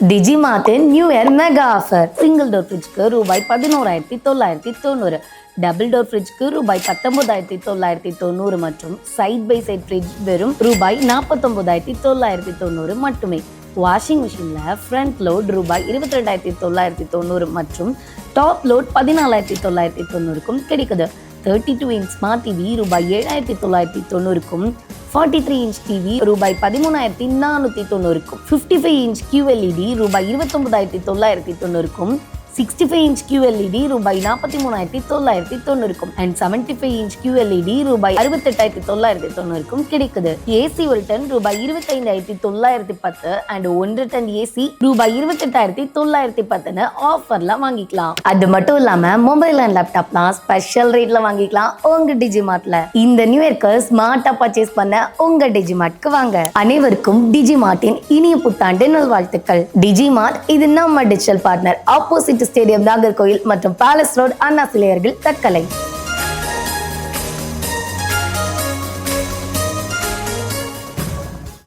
டிஜிமார்ட்டின் new year mega offer. Single door ஃப்ரிட்ஜ்க்கு ரூபாய் 11,990, double door ஃப்ரிட்ஜ்க்கு ரூபாய் 19,990 மற்றும் சைட் பை சைட் ஃப்ரிட்ஜ் வெறும் ரூபாய் 49,990 மட்டுமே. வாஷிங் மிஷின்ல ஃப்ரண்ட் லோட் ரூபாய் 22,990 மற்றும் டாப் லோட் 14,990க்கும் கிடைக்குது. 32 இன்ச் ஸ்மார்ட் டிவி ரூபாய் 7,990க்கும், 43 இன்ச் டிவி ரூபாய் 13,490க்கும், 55 இன்ச் QLED ரூபாய் 29,990க்கும், 65 இன்ச் QLED ரூபாய் 43,990க்கும் அண்ட் 75 இன்ச் QLED ரூபாய் 68,990க்கும் கிடைக்குது. ஏசி ஒரு டன் ரூபாய் 25,910 அண்ட் 1 டன் ஏசி ரூபாய் 28,910 ஆஃபர்ல வாங்கிக்கலாம். அது மட்டும் இல்லாம மொபைல் அண்ட் லேப்டாப்லாம் ஸ்பெஷல் ரேட்ல வாங்கிக்கலாம் உங்க டிஜிமார்ட்ல. இந்த நியூ இயர்க்கு ஸ்மார்ட்டா பர்ச்சேஸ் பண்ண உங்க டிஜிமார்ட்க்கு வாங்க. அனைவருக்கும் டிஜிமார்ட்டின் இனிய புத்தாண்டு நல்வாழ்த்துக்கள். டிஜிமார்ட் இது நம்ம digital partner. Opposite stadium, Nagercoil மற்றும் பேலஸ் ரோட், அண்ணா சிலையர்கள், தக்கலை.